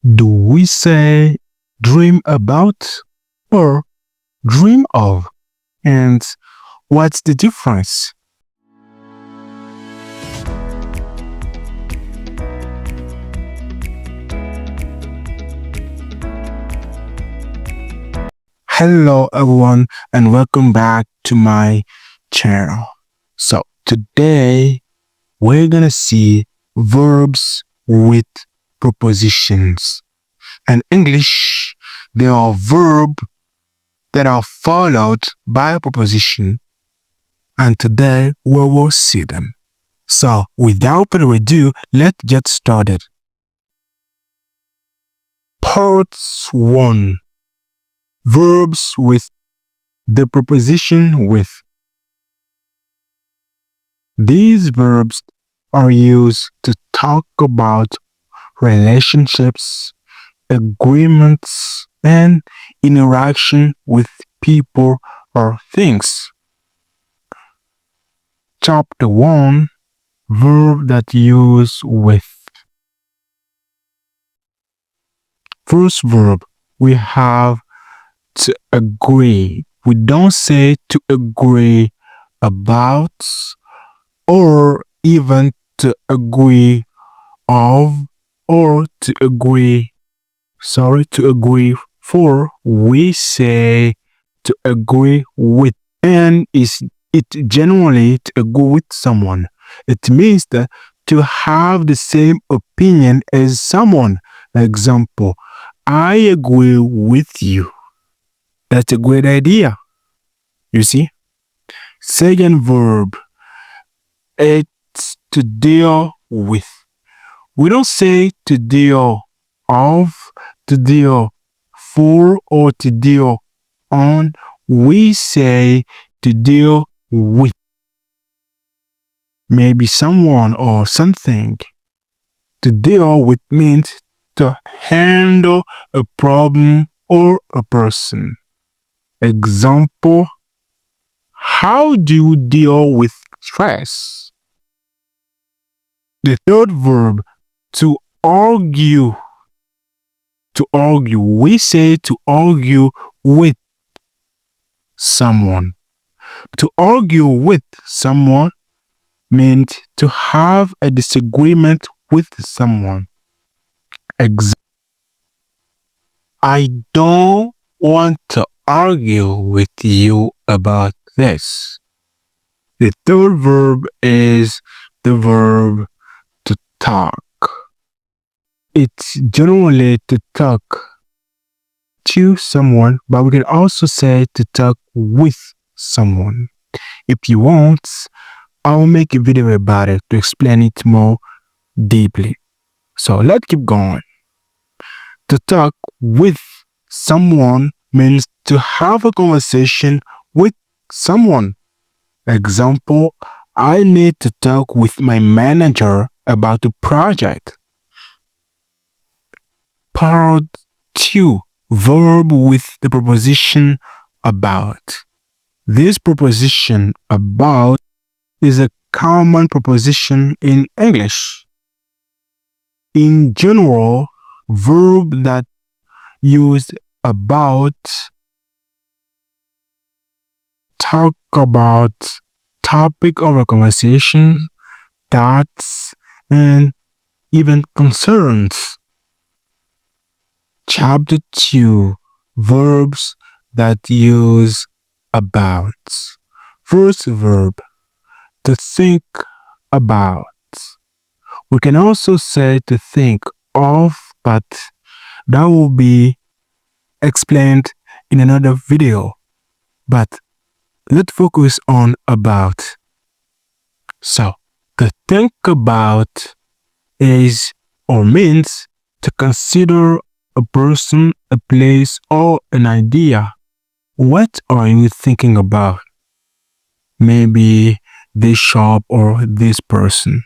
Do we say dream about or dream of? And what's the difference? Hello everyone and welcome back to my channel. So today we're gonna see verbs with prepositions. In English, there are verbs that are followed by a preposition, and today we will see them. So without further ado, let's get started. Part 1. Verbs with the preposition with. These verbs are used to talk about relationships, agreements, and interaction with people or things. Chapter 1. Verb that use with. First verb, we have to agree. We don't say to agree about or even to agree of or to agree for. We say to agree with, and is it generally to agree with someone. It means that to have the same opinion as someone. Example, I agree with you. That's a great idea. You see? Second verb, it's to deal with. We don't say to deal of, to deal for, or to deal on. We say to deal with. Maybe someone or something. To deal with means to handle a problem or a person. Example, how do you deal with stress? The third verb, to argue. To argue, we say to argue with someone. To argue with someone means to have a disagreement with someone. I don't want to argue with you about this. The third verb is the verb to talk. It's generally to talk to someone, but we can also say to talk with someone. If you want, I'll make a video about it to explain it more deeply. So let's keep going. To talk with someone means to have a conversation with someone. Example, I need to talk with my manager about the project. Part 2. Verb with the preposition about. This preposition about is a common preposition in English. In general, verb that use about talk about topic of a conversation, thoughts, and even concerns. Chapter 2. Verbs that use about. First verb, to think about. We can also say to think of, but that will be explained in another video. But let's focus on about. So, to think about is or means to consider a person, a place, or an idea. What are you thinking about? Maybe this shop or this person.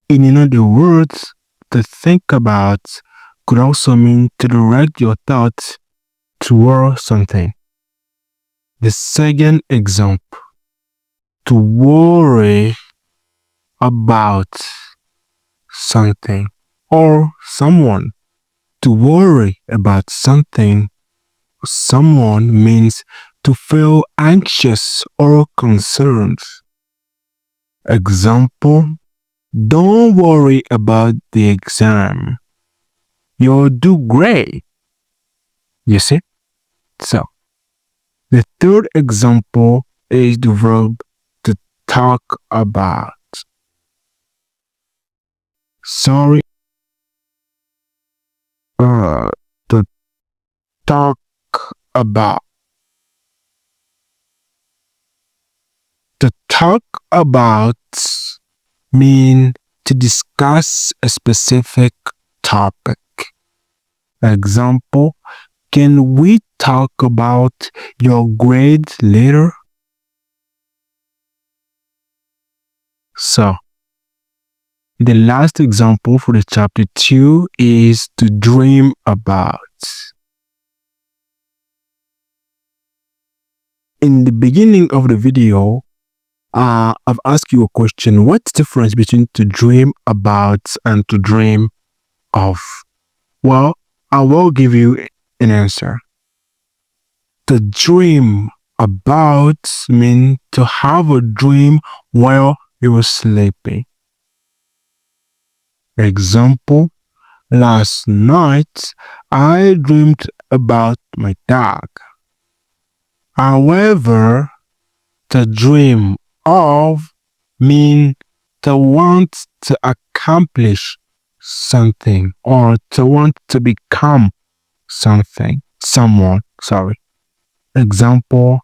In other words, to think about could also mean to direct your thoughts toward something. The second example, to worry about something or someone. To worry about something or someone means to feel anxious or concerned. Example, don't worry about the exam. You'll do great. You see? So, the third example is the verb to talk about. Sorry, to talk about. To talk about mean to discuss a specific topic. Example, can we talk about your grades later? So, the last example for the chapter 2 is to dream about. In the beginning of the video, I've asked you a question. What's the difference between to dream about and to dream of? Well, I will give you an answer. To dream about means to have a dream while you were sleeping. Example, last night I dreamed about my dog. However, to dream of means to want to accomplish something or to want to become someone. Example,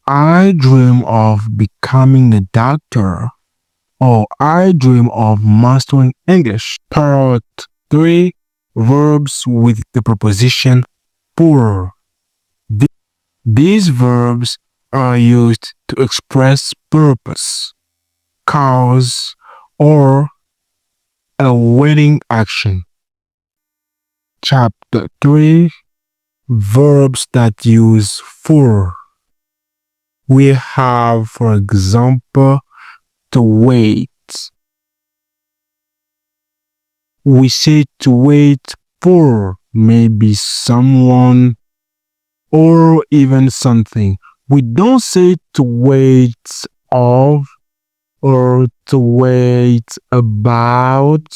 I dream of becoming a doctor, or I dream of mastering English. Part 3, verbs with the preposition pour. These verbs are used to express purpose, cause, or a waiting action. Chapter 3, verbs that use for. We have, for example, to wait. We say to wait for maybe someone or even something. We don't say to wait of or to wait about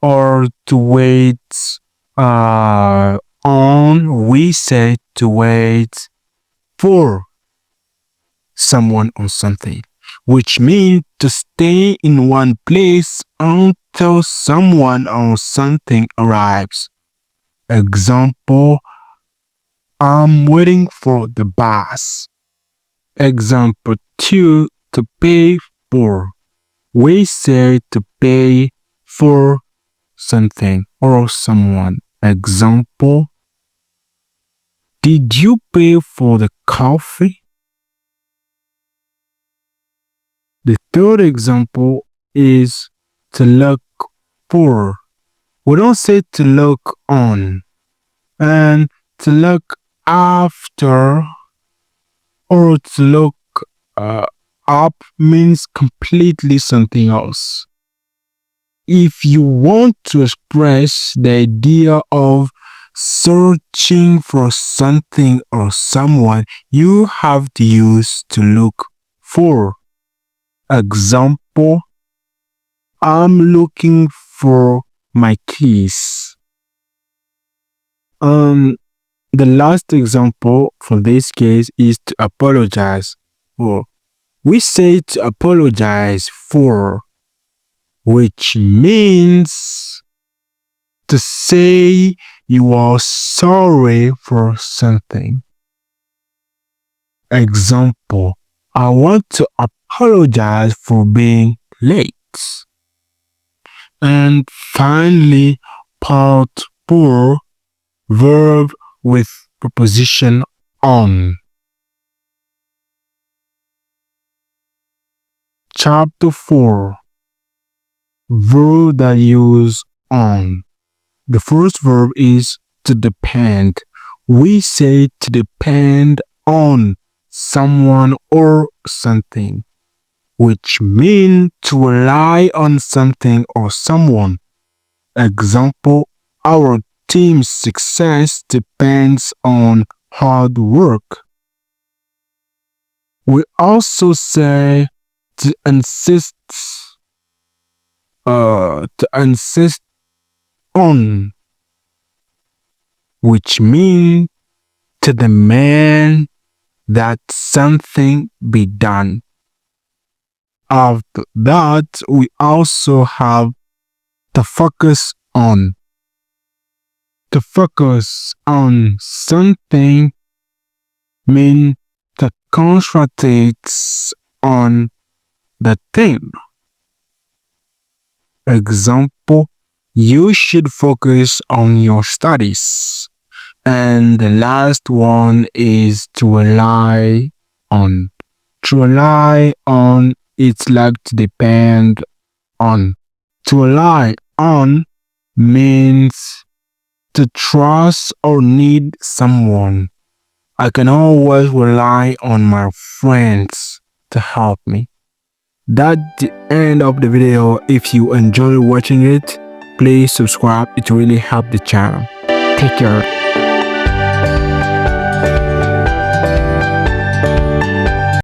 or to wait on. We say to wait for someone or something, which means to stay in one place until someone or something arrives. Example, I'm waiting for the bus. Example 2, to pay for. We say to pay for something or someone. Example, did you pay for the coffee? The third example is to look for. We don't say to look on. And to look after or to look up means completely something else. If you want to express the idea of searching for something or someone, you have to use to look for. Example, I'm looking for my keys. The last example for this case is to apologize for. We say to apologize for, which means to say you are sorry for something. Example, I want to apologize for being late. And finally, part 4, verb with preposition on. Chapter 4, verb that use on. The first verb is to depend. We say to depend on someone or something, which means to rely on something or someone. Example, our team's success depends on hard work. We also say to insist on, which means to demand that something be done. After that, we also have to focus on. To focus on something means to concentrate on the thing. Example, you should focus on your studies. And the last one is to rely on. To rely on, it's like to depend on. To rely on means to trust or need someone. I can always rely on my friends to help me. That's the end of the video. If you enjoy watching it, please subscribe. It really helps the channel. Take care.